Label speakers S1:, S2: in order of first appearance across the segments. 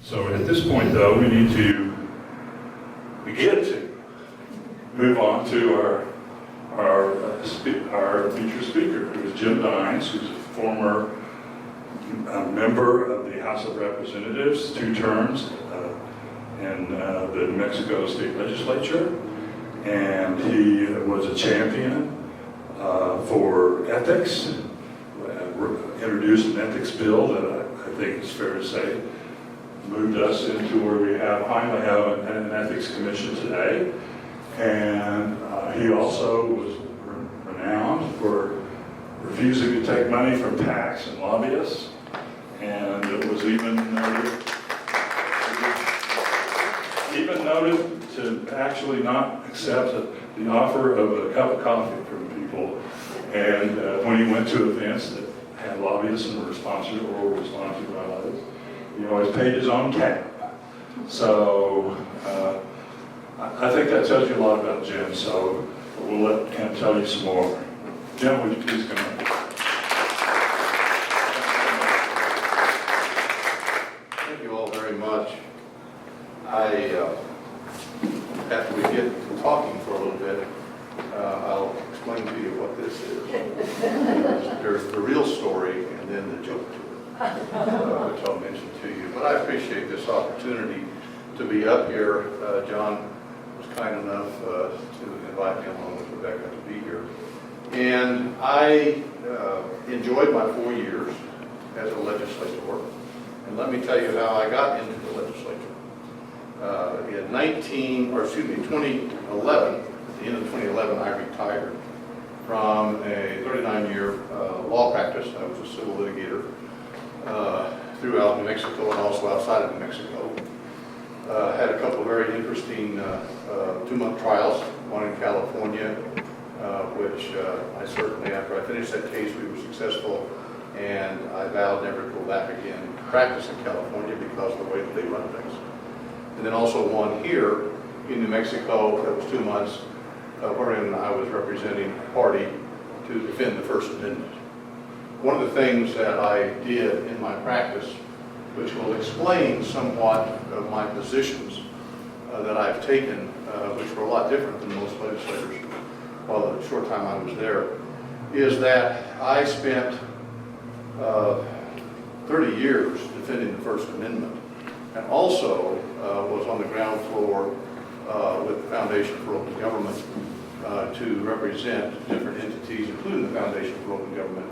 S1: So at this point, though, we need to begin to move on to our featured speaker, who is Jim Dines, who's a former member of the House of Representatives, 2 terms in the New Mexico State Legislature, and he was a champion for ethics, introduced an ethics bill that I think it's fair to say moved us into where we finally have an ethics commission today. And he also was renowned for refusing to take money from PACs and lobbyists. And it was even noted to actually not accept the offer of a cup of coffee from people. And when he went to events that had lobbyists and were sponsored or were sponsored by lobbyists, he always paid his own tab. So I think that tells you a lot about Jim, so we'll let him tell you some more. Jim, would you please come up?
S2: Thank you all very much. After we get to talking for a little bit, I'll explain to you what this is. There's the real story and then the joke to it, which I'll mention to you. But I appreciate this opportunity to be up here. John was kind enough to invite me along with Rebecca to be here. And I enjoyed my 4 years as a legislator. And let me tell you how I got into the legislature. In 2011, at the end of 2011, I retired from a 39-year law practice. I was a civil litigator throughout New Mexico and also outside of New Mexico. Had a couple of very interesting 2-month trials, one in California, which I certainly, after I finished that case, we were successful, and I vowed never to go back again and practice in California because of the way that they run things. And then also one here in New Mexico that was 2 months, wherein I was representing a party to defend the First Amendment. One of the things that I did in my practice, which will explain somewhat of my positions that I've taken, which were a lot different than most legislators while the short time I was there, is that I spent 30 years defending the First Amendment, and also was on the ground floor with the Foundation for Open Government to represent different entities, including the Foundation for Open Government,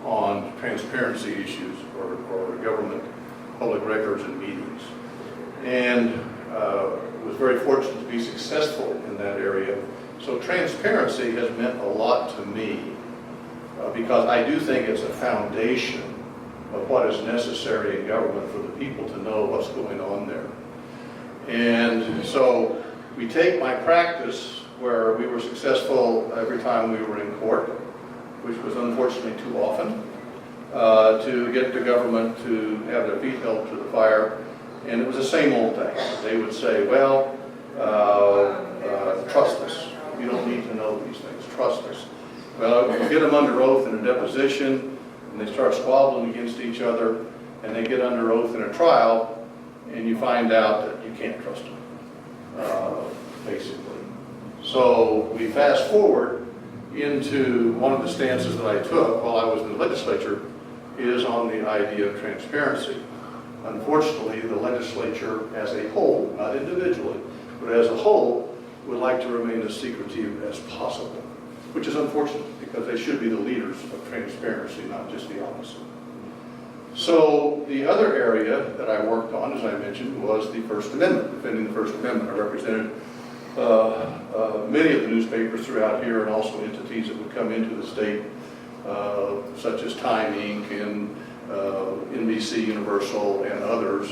S2: on transparency issues or government public records and meetings. And was very fortunate to be successful in that area. So transparency has meant a lot to me because I do think it's a foundation of what is necessary in government for the people to know what's going on there. And so we take my practice where we were successful every time we were in court, which was unfortunately too often, to get the government to have their feet held to the fire. And it was the same old thing. They would say, well, trust us. You don't need to know these things. Trust us. Well, you get them under oath in a deposition, and they start squabbling against each other, and they get under oath in a trial, and you find out that you can't trust them, basically. So we fast forward into one of the stances that I took while I was in the legislature is on the idea of transparency. Unfortunately, the legislature as a whole, not individually, but as a whole, would like to remain as secretive as possible, which is unfortunate because they should be the leaders of transparency, not just the opposite. So the other area that I worked on, as I mentioned, was the First Amendment, defending the First Amendment. I represented many of the newspapers throughout here and also entities that would come into the state, such as Time Inc. and NBC Universal and others,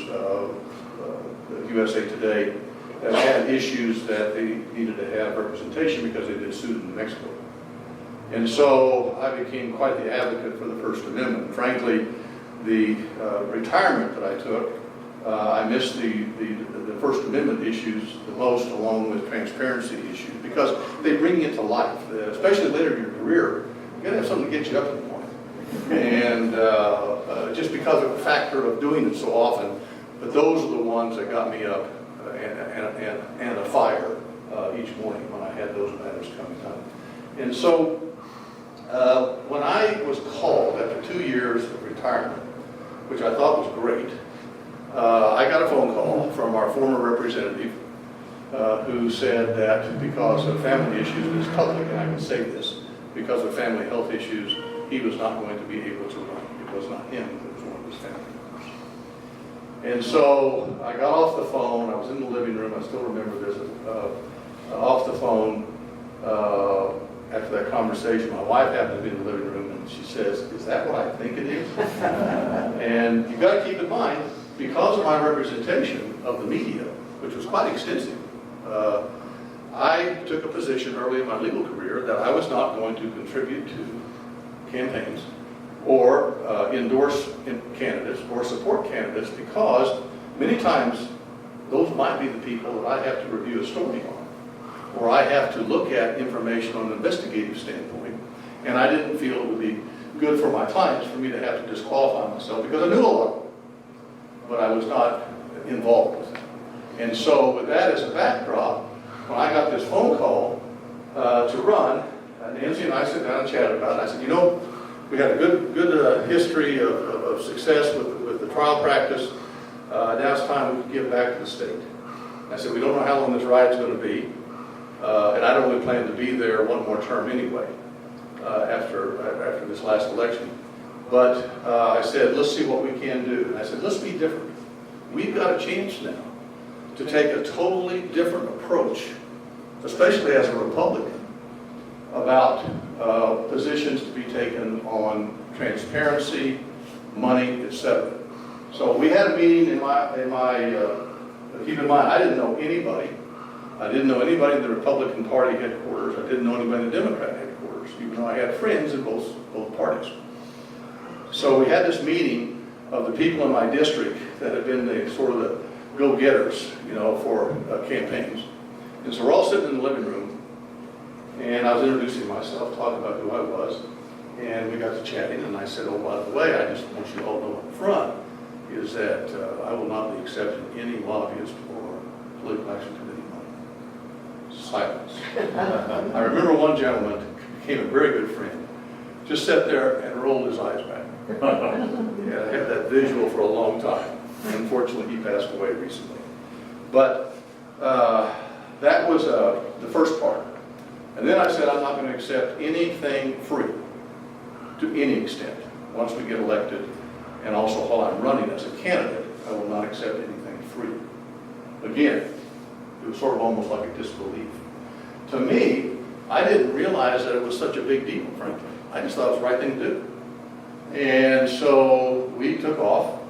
S2: USA Today, that had issues that they needed to have representation because they'd been sued in New Mexico. And so I became quite the advocate for the First Amendment. Frankly, the retirement that I took, I missed the First Amendment issues the most, along with transparency issues, because they bring you to life, especially later in your career. You got to have something to get you up in the morning. And just because of the factor of doing it so often, But those are the ones that got me up and a fire each morning when I had those matters coming up. And so when I was called after 2 years of retirement, which I thought was great, I got a phone call from our former representative who said that because of family issues in his public, and I can say this, because of family health issues, he was not going to be able to run. It was not him, it was one of his family members. And so I got off the phone, I was in the living room, I still remember this, off the phone after that conversation. My wife happened to be in the living room and she says, "Is that what I think it is?" And you've got to keep in mind, because of my representation of the media, which was quite extensive, I took a position early in my legal career that I was not going to contribute to campaigns or endorse candidates or support candidates, because many times those might be the people that I have to review a story on, or I have to look at information on an investigative standpoint, and I didn't feel it would be good for my clients for me to have to disqualify myself, because I knew a lot of them, but I was not involved with them. And so with that as a backdrop, when I got this phone call to run, Nancy and I sat down and chatted about it. I said, you know, we had a good history of success with the trial practice. Now it's time we give back to the state. I said, we don't know how long this ride's going to be, and I don't really plan to be there one more term anyway after this last election. But I said, let's see what we can do. And I said, let's be different. We've got a chance now to take a totally different approach, especially as a Republican, about positions to be taken on transparency, money, etc. So we had a meeting keep in mind, I didn't know anybody. I didn't know anybody in the Republican Party headquarters. I didn't know anybody in the Democrat headquarters, even though I had friends in both parties. So we had this meeting of the people in my district that had been the sort of the go-getters, you know, for campaigns. And so we're all sitting in the living room, and I was introducing myself, talking about who I was, and we got to chatting, and I said, oh, by the way, I just want you all to know up front is that I will not be accepting any lobbyist or political action committee money. Silence. I remember one gentleman became a very good friend, just sat there and rolled his eyes back. Yeah, I had that visual for a long time. Unfortunately, he passed away recently. But that was the first part. And then I said, I'm not going to accept anything free to any extent once we get elected. And also while I'm running as a candidate, I will not accept anything free. Again, it was sort of almost like a disbelief. To me, I didn't realize that it was such a big deal, frankly. I just thought it was the right thing to do. And so we took off,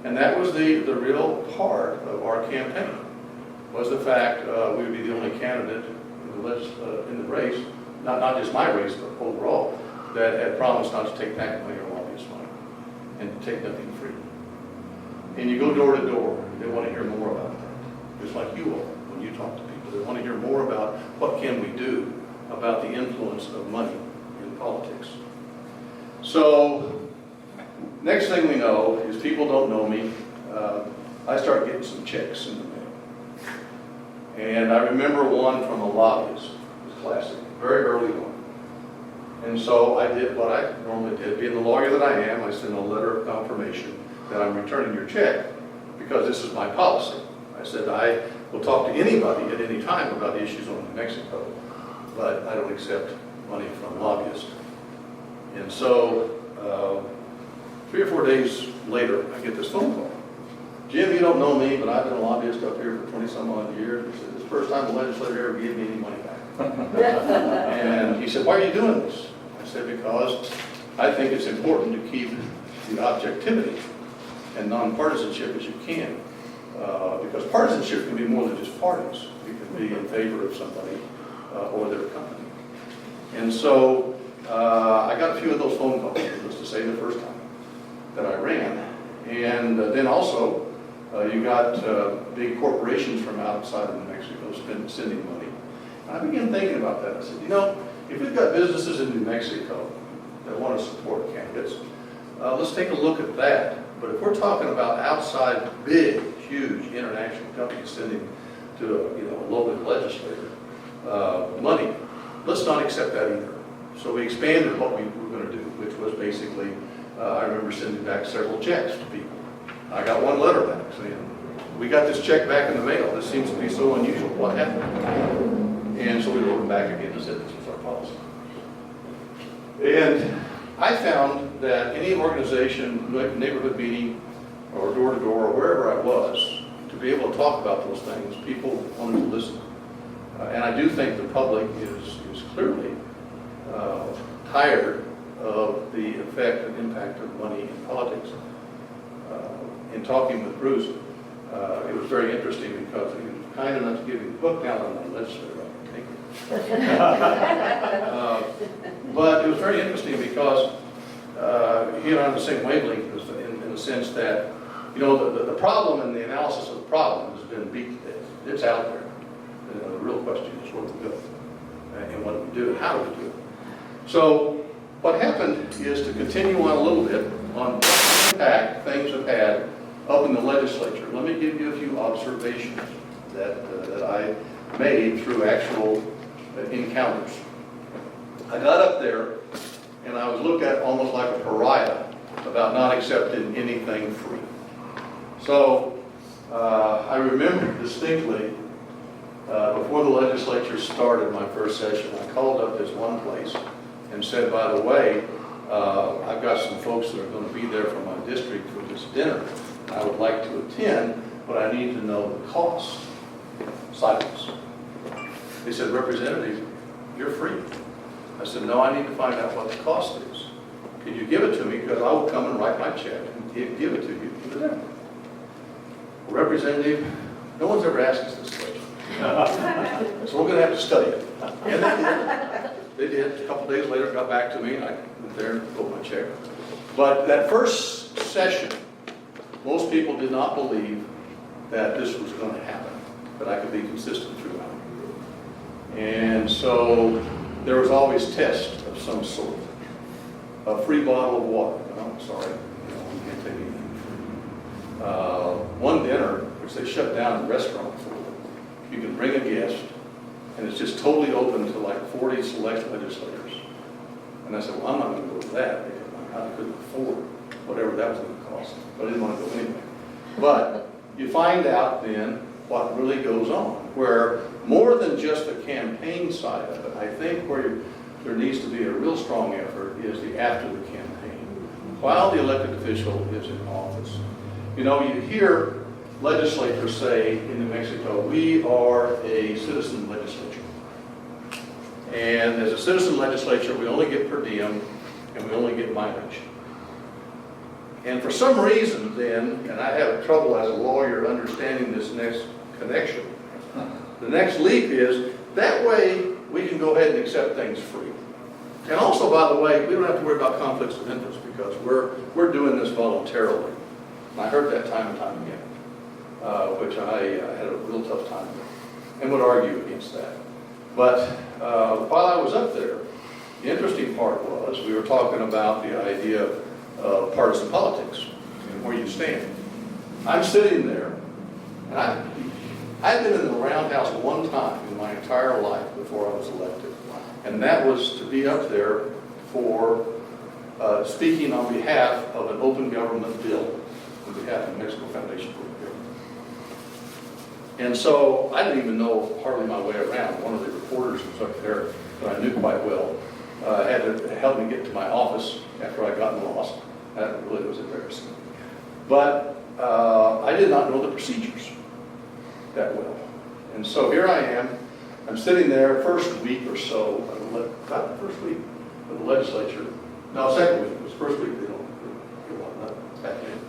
S2: and that was the real part of our campaign, was the fact we would be the only candidate in the race, not just my race, but overall, that had promised not to take PAC money or lobbyist money, and to take nothing free. And you go door to door, they want to hear more about that, just like you all, when you talk to people. They want to hear more about what can we do about the influence of money in politics. So, next thing we know is people don't know me. I start getting some checks in the mail. And I remember one from a lobbyist. It was classic, very early on. And so I did what I normally did. Being the lawyer that I am, I sent a letter of confirmation that I'm returning your check because this is my policy. I said I will talk to anybody at any time about issues on New Mexico, but I don't accept money from lobbyists. And so 3 or 4 days later, I get this phone call. Jim, you don't know me, but I've been a lobbyist up here for 20-some odd years. He said, this is the first time the legislature ever gave me any money back. And he said, why are you doing this? I said, because I think it's important to keep the objectivity and nonpartisanship as you can. Because partisanship can be more than just parties. You can be in favor of somebody or their company. And so I got a few of those phone calls, needless to say, the first time that I ran. And then also, you got big corporations from outside of New Mexico sending money. And I began thinking about that. I said, you know, if we've got businesses in New Mexico that want to support candidates, let's take a look at that But if we're talking about outside, big, huge international companies sending to a local legislator money, let's not accept that either. So we expanded what we were going to do, which was basically, I remember sending back several checks to people. I got one letter back saying, we got this check back in the mail. This seems to be so unusual. What happened? And so we wrote them back again and said, this is our policy. And I found that any organization, neighborhood meeting, or door-to-door, or wherever I was, to be able to talk about those things, people wanted to listen. And I do think the public is clearly tired of the effect and impact of money in politics. In talking with Bruce, it was very interesting because he was kind enough to give me a book down on the legislature. But it was very interesting because he and I are on the same wavelength in the sense that, the problem and the analysis of the problem has been beat to death. It's out there. The real question is where do we go? And what do we do and how do we do it? So what happened is to continue on a little bit on the impact things have had up in the legislature. Let me give you a few observations that I made through actual encounters. I got up there and I was looked at almost like a pariah about not accepting anything free. So I remember distinctly before the legislature started my first session, I called up this one place and said, by the way, I've got some folks that are going to be there from my district for this dinner. I would like to attend, but I need to know the cost. Silence. They said, Representative, you're free. I said, no, I need to find out what the cost is. Can you give it to me? Because I will come and write my check and give it to you for the dinner. Well, Representative, no one's ever asked us this question. So we're going to have to study it. And they did. They did. A couple days later, got back to me, and I went there and wrote my check. But that first session, most people did not believe that this was going to happen, that I could be consistent throughout. And so there was always test of some sort. A free bottle of water. No, sorry, you can't take anything free. One dinner, which they shut down the restaurant for, you can bring a guest, and it's just totally open to like 40 select legislators. And I said, well, I'm not going to go to that because I couldn't afford whatever that was going to cost. But I didn't want to go anyway. But you find out then what really goes on, where more than just the campaign side of it, I think where there needs to be a real strong effort is the after the campaign, while the elected official is in office. You hear legislators say in New Mexico, we are a citizen legislature. And as a citizen legislature, we only get per diem and we only get mileage. And for some reason then, and I have trouble as a lawyer understanding this next connection, the next leap is, that way we can go ahead and accept things free. And also, by the way, we don't have to worry about conflicts of interest because we're doing this voluntarily. And I heard that time and time again, which I had a real tough time with and would argue against that. But while I was up there, the interesting part was we were talking about the idea of partisan politics and where you stand. I'm sitting there, and I've been in the Roundhouse one time in my entire life before I was elected, and that was to be up there for speaking on behalf of an open government bill on behalf of the Mexico Foundation for Open Government. And so I didn't even know hardly my way around. One of the reporters who was up there that I knew quite well had to help me get to my office after I'd gotten lost. That really was embarrassing. But I did not know the procedures that well. And so here I am. I'm sitting there first week or so, about the first week of the legislature. No, second week. It was first week. They don't back in.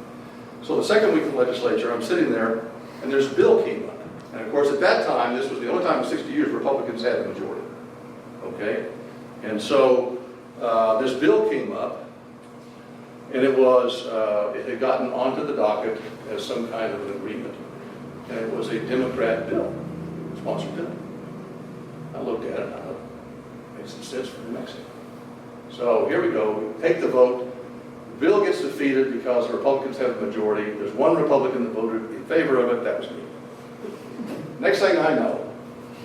S2: So the second week of the legislature, I'm sitting there, and there's a bill came up. And of course, at that time, this was the only time in 60 years Republicans had a majority. Okay? And so this bill came up, and it had gotten onto the docket as some kind of an agreement. And it was a Democrat bill, sponsored bill. I looked at it, and I thought, it makes some sense for New Mexico. So here we go, we take the vote. The bill gets defeated because the Republicans have a majority. There's one Republican that voted in favor of it, that was me. Next thing I know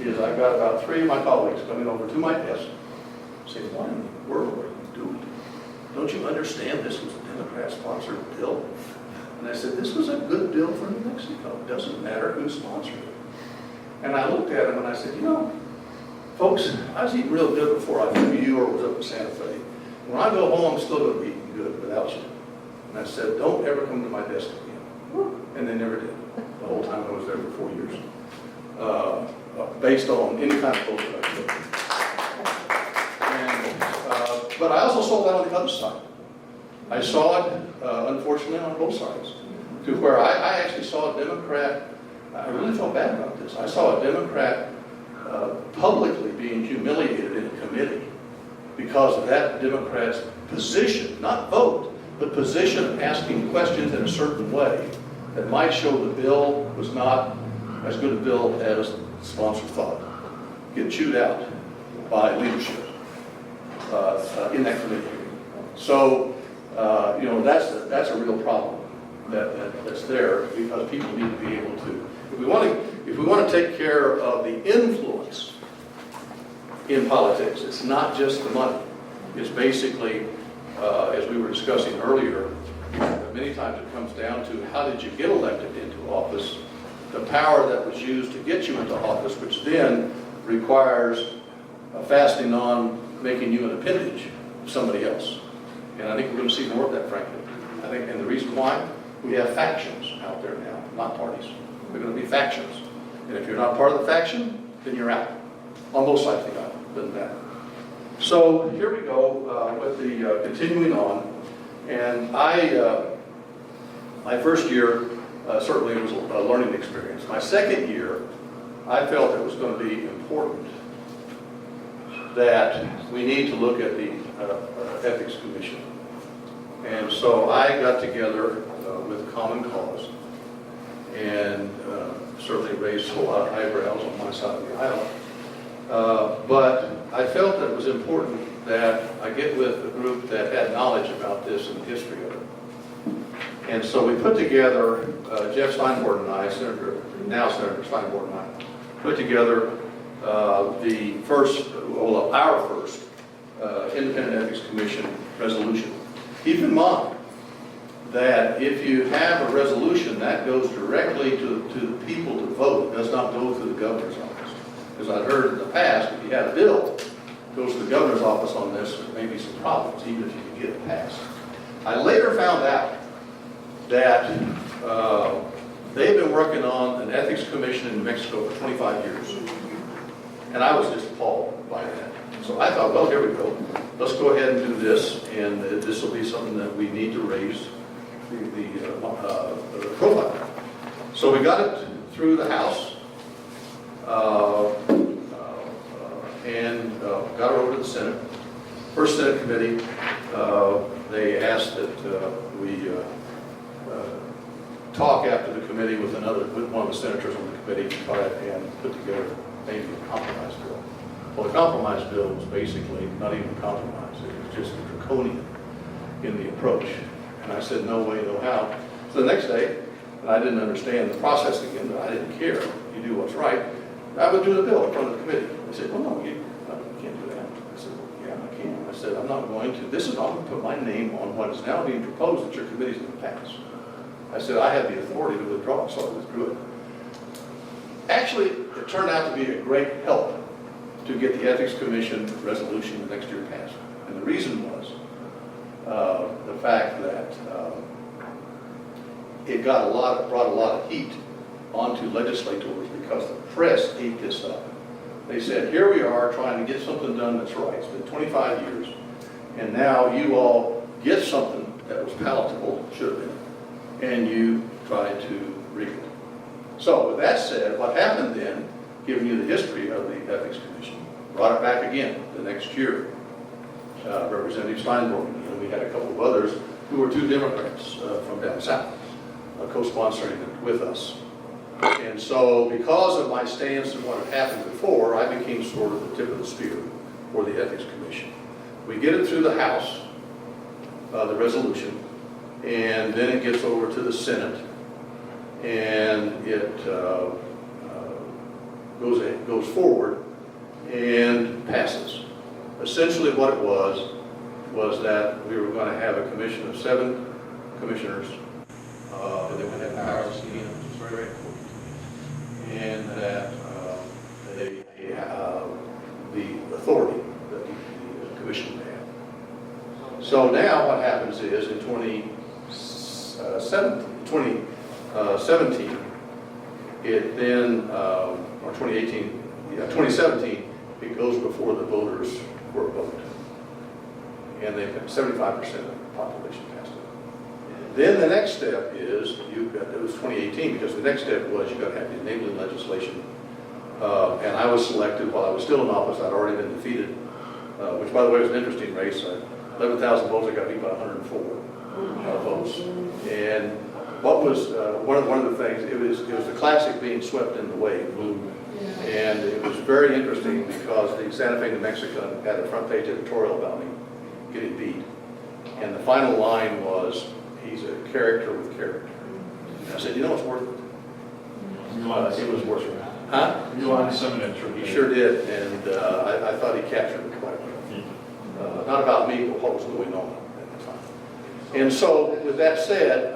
S2: is I've got about 3 of my colleagues coming over to my desk saying, what in the world are you doing? Don't you understand this was a Democrat-sponsored bill? And I said, this was a good bill for New Mexico. It doesn't matter who sponsored it. And I looked at him and I said, you know, folks, I was eating real good before I knew you or was up in Santa Fe. When I go home, I'm still going to be eating good without you. And I said, don't ever come to my desk again. And they never did. The whole time I was there for 4 years. Based on any kind of vote that I took. But I also saw that on the other side. I saw it, unfortunately, on both sides. To where I actually saw a Democrat, I really felt bad about this. I saw a Democrat publicly being humiliated in a committee because of that Democrat's position, not vote, but position of asking questions in a certain way that might show the bill was not as good a bill as the sponsor thought. Get chewed out by leadership in that committee. So, you know, that's a real problem that's there, because people need to be able to, if we want to take care of the influence in politics, it's not just the money. It's basically, as we were discussing earlier, many times it comes down to how did you get elected into office, the power that was used to get you into office, which then requires fastening on making you an appendage of somebody else. And I think we're going to see more of that, frankly. I think, and the reason why, we have factions out there now, not parties. They're going to be factions. And if you're not part of the faction, then you're out. On both sides of the aisle, doesn't matter. So here we go with the continuing on. And my first year, certainly it was a learning experience. My second year, I felt it was going to be important that we need to look at the Ethics Commission. And so I got together with Common Cause and certainly raised a lot of eyebrows on my side of the aisle. But I felt that it was important that I get with a group that had knowledge about this and the history of it. And so we put together, Jeff Steinborn and I, now Senator Steinborn and I, put together our first Independent Ethics Commission resolution. Keep in mind that if you have a resolution, that goes directly to the people to vote. It does not go through the governor's office. Because I've heard in the past, if you had a bill, it goes to the governor's office on this, there may be some problems, even if you can get it passed. I later found out that they've been working on an ethics commission in New Mexico for 25 years. And I was just appalled by that. So I thought, well, here we go. Let's go ahead and do this, and this will be something that we need to raise the profile. So we got it through the House, and got it over to the Senate. First Senate committee, they asked that we talk after the committee with one of the senators on the committee to try and put together maybe a compromise bill. Well, the compromise bill was basically not even a compromise. It was just draconian in the approach. And I said, no way, no how. So the next day, and I didn't understand the process again, but I didn't care. You do what's right. I would do the bill in front of the committee. They said, well, no, you can't do that. I said, well, yeah, I can. I said, I'm not going to. This is not going to put my name on what is now being proposed that your committee is going to pass. I said, I have the authority to withdraw, so I withdrew it. Actually, it turned out to be a great help to get the Ethics Commission resolution the next year passed. And the reason was the fact that it brought a lot of heat onto legislators because the press ate this up. They said, here we are trying to get something done that's right. It's been 25 years, and now you all get something that was palatable, should have been, and you try to rig it. So with that said, what happened then, giving you the history of the Ethics Commission, brought it back again the next year. Representative Steinborn, and we had a couple of others who were 2 Democrats from down south co-sponsoring it with us. And so because of my stance and what had happened before, I became sort of the tip of the spear for the Ethics Commission. We get it through the House, the resolution, and then it gets over to the Senate, and it goes forward and passes. Essentially what it was that we were going to have a commission of 7 commissioners, and they would have powers again, which is very, very important, and that they have the authority that the commission would have. So now what happens is in 2017, it then, or 2018, 2017, it goes before the voters for a vote. And they've got 75% of the population passed it. Then the next step is, it was 2018, because the next step was you've got to have the enabling legislation. And I was selected while I was still in office. I'd already been defeated, which by the way was an interesting race. 11,000 votes, I got beat by 104 votes. And what was, one of the things, it was the classic being swept in the wave. And it was very interesting because the Santa Fe, New Mexican had a front page editorial about me getting beat. And the final line was, he's a character with character. And I said, you know, it's worth it. It was worth it. Huh?
S1: You on some intro.
S2: He sure did, and I thought he captured it quite well. Not about me, but what was going on at the time. And so, with that said,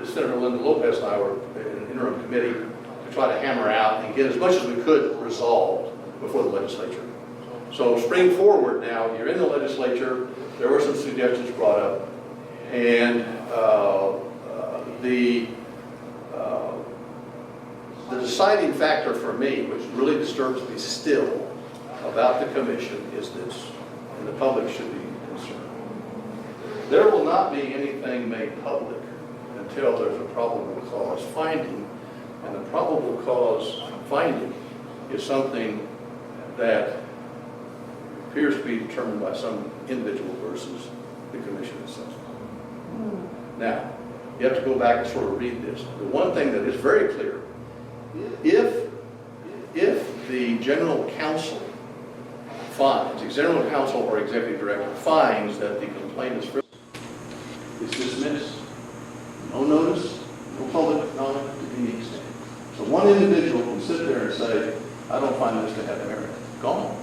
S2: Senator Linda Lopez and I were in an interim committee to try to hammer out and get as much as we could resolved before the legislature. So spring forward now, you're in the legislature, there were some suggestions brought up, and the deciding factor for me, which really disturbs me still about the commission, is this, and the public should be concerned. There will not be anything made public until there's a probable cause finding, and the probable cause finding is something that appears to be determined by some individual versus the commission itself. Now, you have to go back and sort of read this. The one thing that is very clear, if the general counsel finds, the general counsel or executive director finds that the complaint is frivolous, it's dismissed. No notice, no public knowledge to any extent. So one individual can sit there and say, I don't find this to have merit. Gone.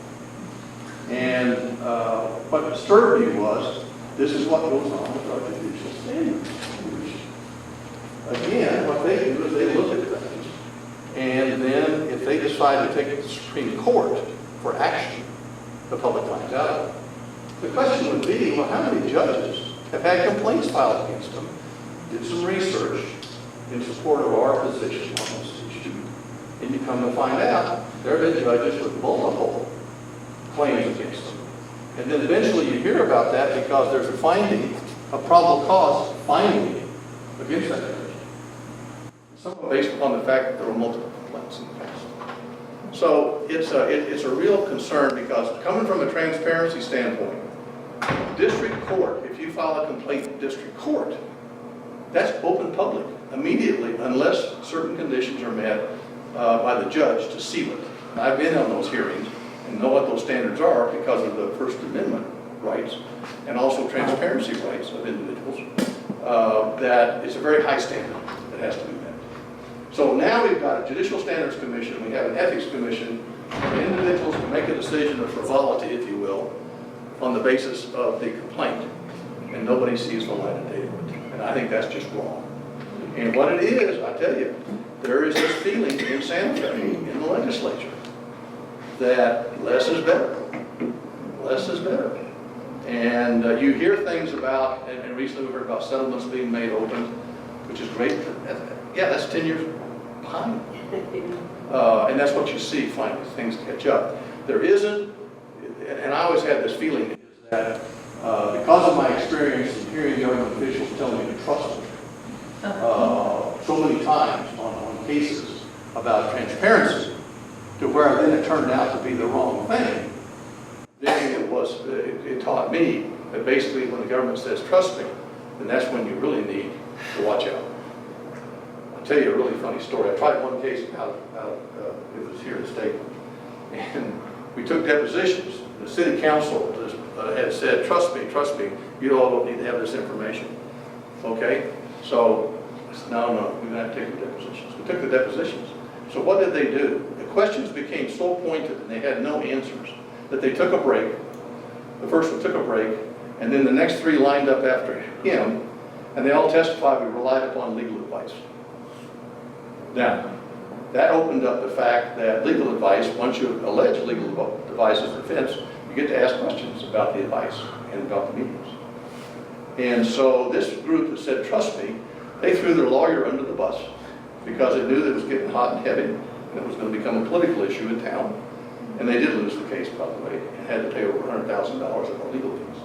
S2: And what disturbed me was, this is what goes on with our judicial standards. Again, what they do is they look at things, and then if they decide to take it to the Supreme Court for action, the public finds out. The question would be, well, how many judges have had complaints filed against them, did some research in support of our position on this issue, and you come to find out there have been judges with multiple claims against them. And then eventually you hear about that because there's a finding, a probable cause finding against that judge. Somewhat based upon the fact that there were multiple complaints in the past. So it's a real concern because coming from a transparency standpoint, district court, if you file a complaint in district court, that's open public immediately unless certain conditions are met by the judge to seal it. And I've been on those hearings and know what those standards are because of the First Amendment rights and also transparency rights of individuals, that it's a very high standard that has to be met. So now we've got a Judicial Standards Commission, we have an Ethics Commission, where individuals can make a decision of frivolity, if you will, on the basis of the complaint, and nobody sees the light of day of it. And I think that's just wrong. And what it is, I tell you, there is this feeling in Santa Fe, in the legislature, that less is better. Less is better. And you hear things about, and recently we heard about settlements being made open, which is great. Yeah, that's 10 years behind. And that's what you see finally, things catch up. There isn't, and I always had this feeling that because of my experience in hearing government officials tell me to trust them so many times on cases about transparency, to where then it turned out to be the wrong thing, then it taught me that basically when the government says trust me, then that's when you really need to watch out. I'll tell you a really funny story. I tried one case out it was here in the state, and we took depositions. The city council, had said, trust me, you all don't need to have this information. Okay? So I said, no, we're going to have to take the depositions. We took the depositions. So what did they do? The questions became so pointed and they had no answers that they took a break. The first one took a break, and then the next three lined up after him, and they all testified we relied upon legal advice. Now, that opened up the fact that legal advice, once you allege legal advice as defense, you get to ask questions about the advice and about the meetings. And so this group that said, trust me, they threw their lawyer under the bus because they knew that it was getting hot and heavy and it was going to become a political issue in town. And they did lose the case, by the way, and had to pay over $100,000 of our legal fees.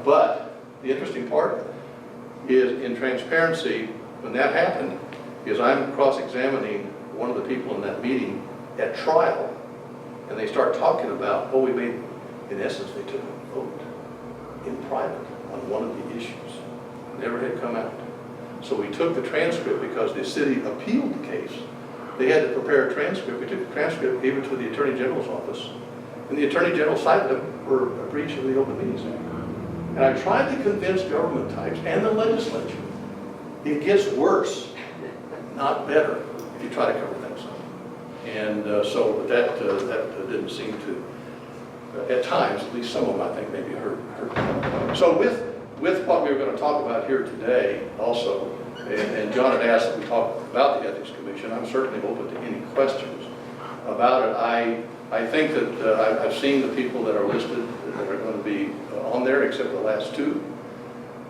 S2: But the interesting part is in transparency, when that happened, is I'm cross-examining one of the people in that meeting at trial, and they start talking about, we made, in essence, they took a vote in private on one of the issues. Never had come out. So we took the transcript because the city appealed the case. They had to prepare a transcript. We took the transcript, gave it to the Attorney General's office, and the Attorney General cited them for a breach of the Open Meetings Act. And I tried to convince government types and the legislature, it gets worse, not better, if you try to cover things up. And so that didn't seem to, at times, at least some of them, I think, maybe hurt. So with what we were going to talk about here today also, and John had asked that we talk about the Ethics Commission, I'm certainly open to any questions about it. I think that I've seen the people that are listed that are going to be on there, except the last two.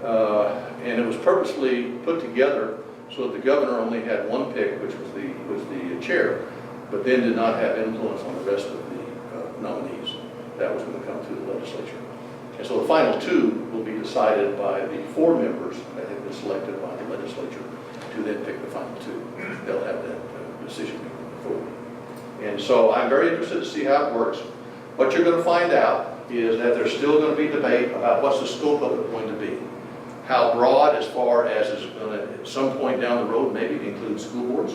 S2: And it was purposely put together so that the governor only had one pick, which was the chair, but then did not have influence on the rest of the nominees. That was going to come through the legislature. And so the final two will be decided by the four members that have been selected by the legislature to then pick the final two. They'll have that decision-making authority. And so I'm very interested to see how it works. What you're going to find out is that there's still going to be debate about what's the scope of it going to be. How broad, as far as is going to, at some point down the road, maybe include school boards,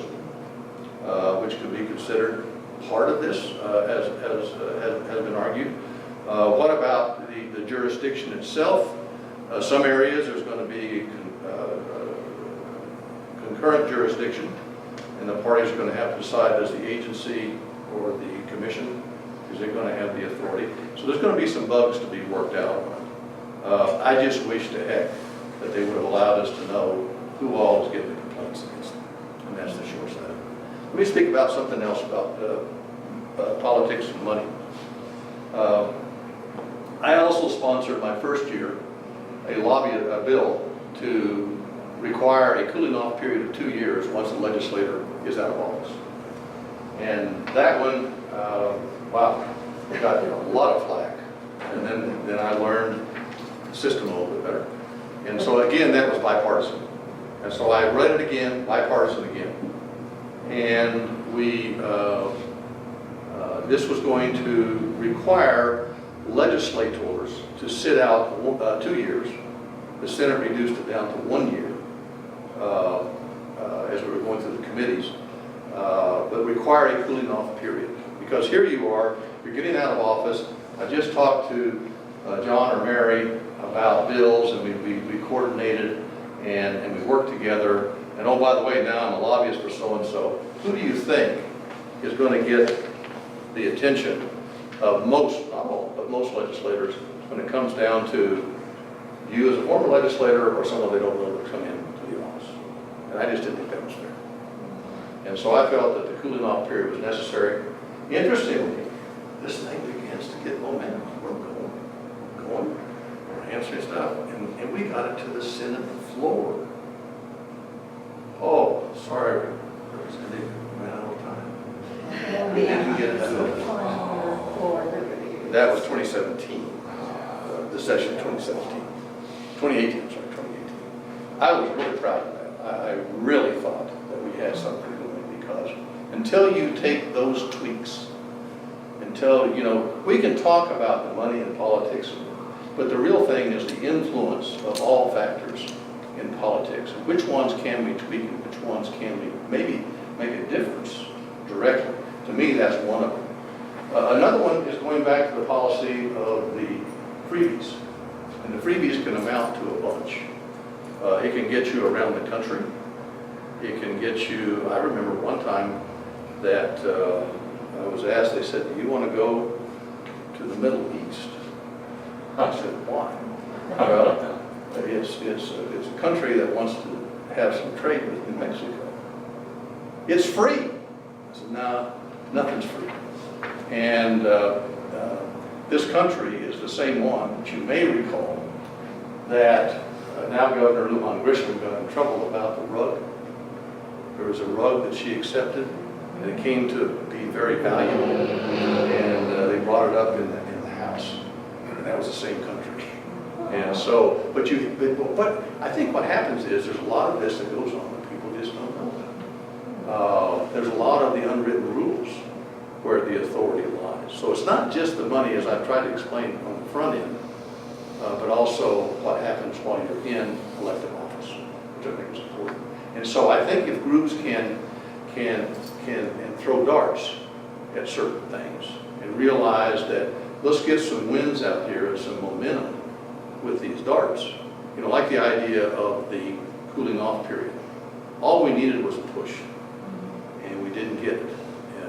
S2: which could be considered part of this, as has been argued. What about the jurisdiction itself? Some areas there's going to be concurrent jurisdiction, and the parties are going to have to decide, does the agency or the commission, is it going to have the authority? So there's going to be some bugs to be worked out on. I just wish to heck that they would have allowed us to know who all was getting the complaints against them, and that's the short side. Let me speak about something else about politics and money. I also sponsored my first year a bill to require a cooling off period of 2 years once the legislator is out of office. And that one, wow, it got a lot of flack. And then I learned the system a little bit better. And so again, that was bipartisan. And so I read it again, bipartisan again. And this was going to require legislators to sit out 2 years. The Senate reduced it down to 1 year as we were going through the committees, but require a cooling off period. Because here you are, you're getting out of office. I just talked to John or Mary about bills, and we coordinated and we worked together. And oh, by the way, now I'm a lobbyist for so-and-so. Who do you think is going to get the attention of most, not all, but most legislators when it comes down to you as a former legislator or someone they don't know to come into the office? And I just didn't think that was fair. And so I felt that the cooling off period was necessary. Interestingly, this thing begins to get momentum. We're going, we're answering stuff, and we got it to the Senate floor. Oh, sorry, Representative, we ran out of time. We didn't get it to that was 2017, the session of 2017. 2018, I'm sorry, 2018. I was really proud of that. I really thought that we had something going, because until you take those tweaks, until, we can talk about the money and politics, but the real thing is the influence of all factors in politics. And which ones can we tweak and which ones can we maybe make a difference directly? To me, that's one of them. Another one is going back to the policy of the freebies. And the freebies can amount to a bunch. It can get you around the country. It can get you, I remember one time that I was asked, they said, do you want to go to the Middle East? I said, why? Well, it's a country that wants to have some trade with New Mexico. It's free. I said, no, nothing's free. And this country is the same one that you may recall that now Governor Lujan Grisham got in trouble about the rug. There was a rug that she accepted, and it came to be very valuable, and they brought it up in the house, and that was the same country. And so, but I think what happens is there's a lot of this that goes on that people just don't know. There's a lot of the unwritten rules where the authority lies. So it's not just the money, as I've tried to explain on the front end, but also what happens while you're in elective office, which I think is important. And so I think if groups can throw darts at certain things and realize that let's get some wins out here and some momentum with these darts, you know, like the idea of the cooling off period. All we needed was a push, and we didn't get it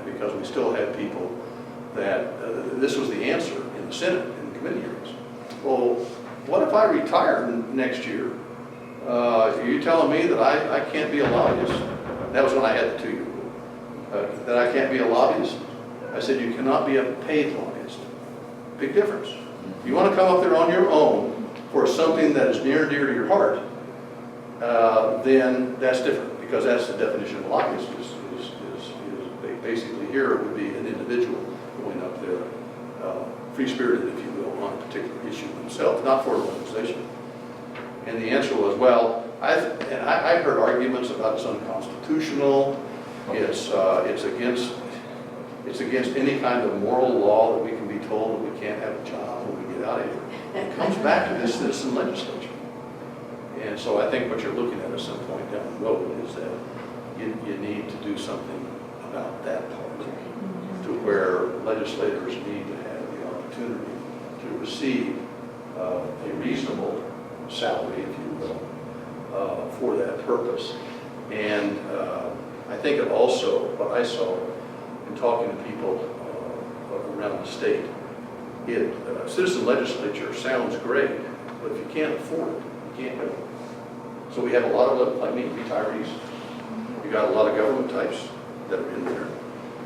S2: because we still had people that this was the answer in the Senate, in the committee hearings. Well, what if I retire next year? Are you telling me that I can't be a lobbyist? That was when I had the 2-year rule. That I can't be a lobbyist? I said, you cannot be a paid lobbyist. Big difference. If you want to come up there on your own for something that is near and dear to your heart, then that's different, because that's the definition of a lobbyist. Basically here it would be an individual going up there, free-spirited, if you will, on a particular issue themselves, not for an organization. And the answer was, well, I heard arguments about it's unconstitutional, it's against any kind of moral law that we can be told that we can't have a job when we get out of here. It comes back to this citizen legislature. And so I think what you're looking at some point down the road is that you need to do something about that part, to where legislators need to have the opportunity to receive a reasonable salary, if you will, for that purpose. And I think it also, what I saw in talking to people around the state, citizen legislature sounds great, but if you can't afford it, you can't do it. So we have a lot of, like me, retirees. You got a lot of government types that are in there.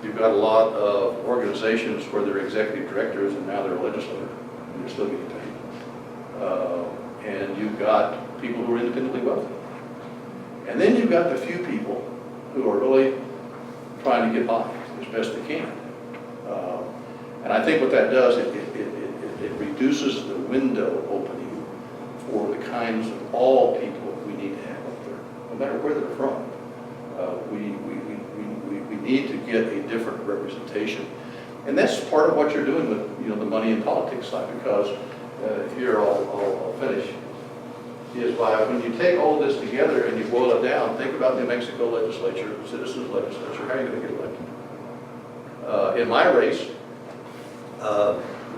S2: You've got a lot of organizations where they're executive directors and now they're a legislator and they're still getting paid. And you've got people who are independently wealthy. And then you've got the few people who are really trying to get by as best they can. And I think what that does, it reduces the window opening for the kinds of all people we need to have up there, no matter where they're from. We need to get a different representation. And that's part of what you're doing with the money in politics side, because here I'll finish, is by when you take all this together and you boil it down, think about New Mexico legislature, citizens legislature, how are you going to get elected? In my race,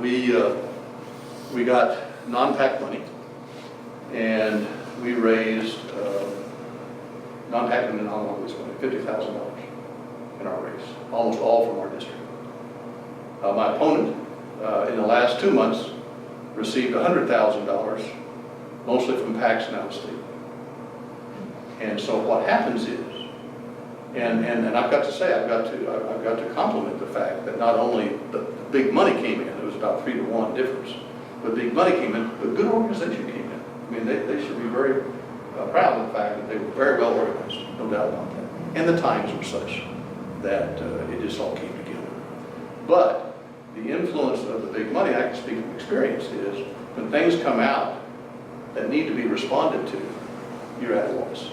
S2: we got non-PAC money, and we raised non-PAC and non-lobbyist money, $50,000 in our race, almost all from our district. My opponent, in the last 2 months, received $100,000, mostly from PACs and out of state. And so what happens is, and I've got to say, I've got to compliment the fact that not only the big money came in, it was about 3-to-1 difference, but big money came in, but good organization came in. I mean, they should be very proud of the fact that they were very well organized, no doubt about that. And the times were such that it just all came together. But the influence of the big money, I can speak from experience, is when things come out that need to be responded to, you're at a loss.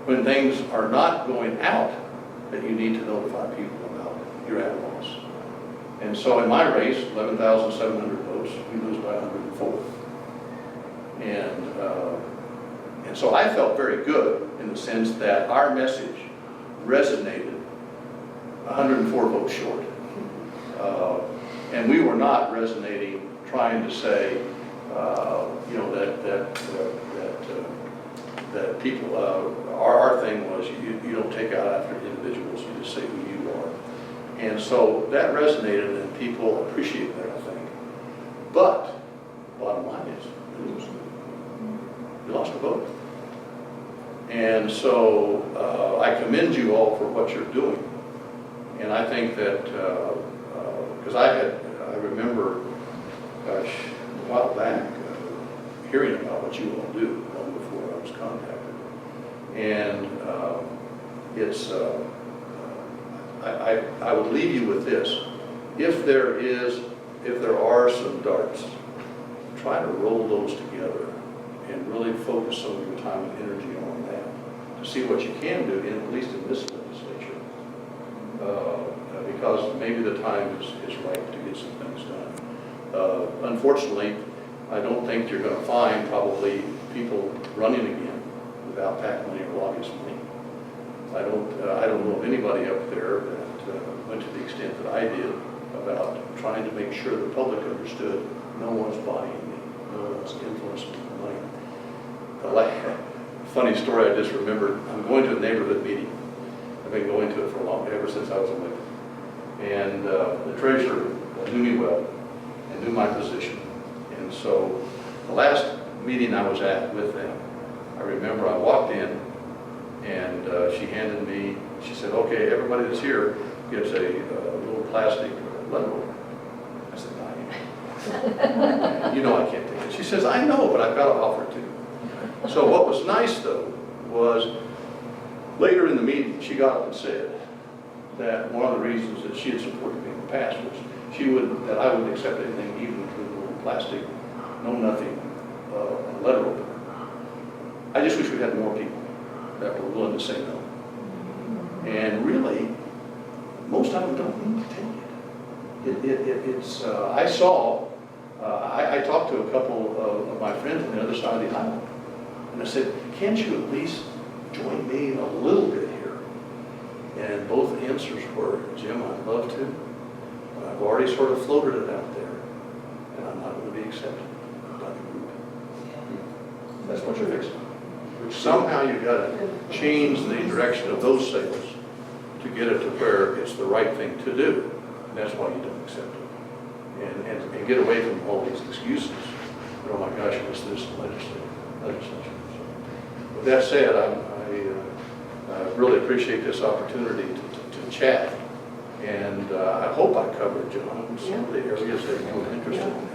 S2: When things are not going out that you need to notify people about, you're at a loss. And so in my race, 11,700 votes, we lose by 104. And so I felt very good in the sense that our message resonated 104 votes short. And we were not resonating, trying to say, that people, our thing was you don't take out after individuals, you just say who you are. And so that resonated and people appreciate that, I think. But, bottom line is, you lost a vote. And so I commend you all for what you're doing. And I think that, because I remember, gosh, a while back, hearing about what you all do long before I was contacted. And I would leave you with this. If there are some darts, try to roll those together and really focus some of your time and energy on that to see what you can do, at least in this legislature. Because maybe the time is right to get some things done. Unfortunately, I don't think you're going to find probably people running again without PAC money or lobbyist money. I don't know of anybody up there that went to the extent that I did about trying to make sure the public understood no one's buying me, no one's influencing money. A funny story I just remembered, I'm going to a neighborhood meeting. I've been going to it for ever since I was elected. And the treasurer knew me well and knew my position. And so the last meeting I was at with them, I remember I walked in and she handed me, she said, okay, everybody that's here gets a little plastic letter opener. I said, no, you know I can't take it. She says, I know, but I've got to offer it to you. So what was nice though was later in the meeting, she got up and said that one of the reasons that she had supported me in the past was that I would accept anything, even include a little plastic, no-nothing letter opener. I just wish we had more people that were willing to say no. And really, most of them don't need to take it. I talked to a couple of my friends on the other side of the aisle, and I said, can't you at least join me a little bit here? And both answers were, Jim, I'd love to, but I've already sort of floated it out there, and I'm not going to be accepted by the group. That's what you're fixing. Somehow you've got to change the direction of those sales to get it to where it's the right thing to do. And that's why you don't accept it. And get away from all these excuses. But, oh my gosh, it's this legislature. So, with that said, I really appreciate this opportunity to chat. And I hope I covered, John, some of the areas that you were interested in.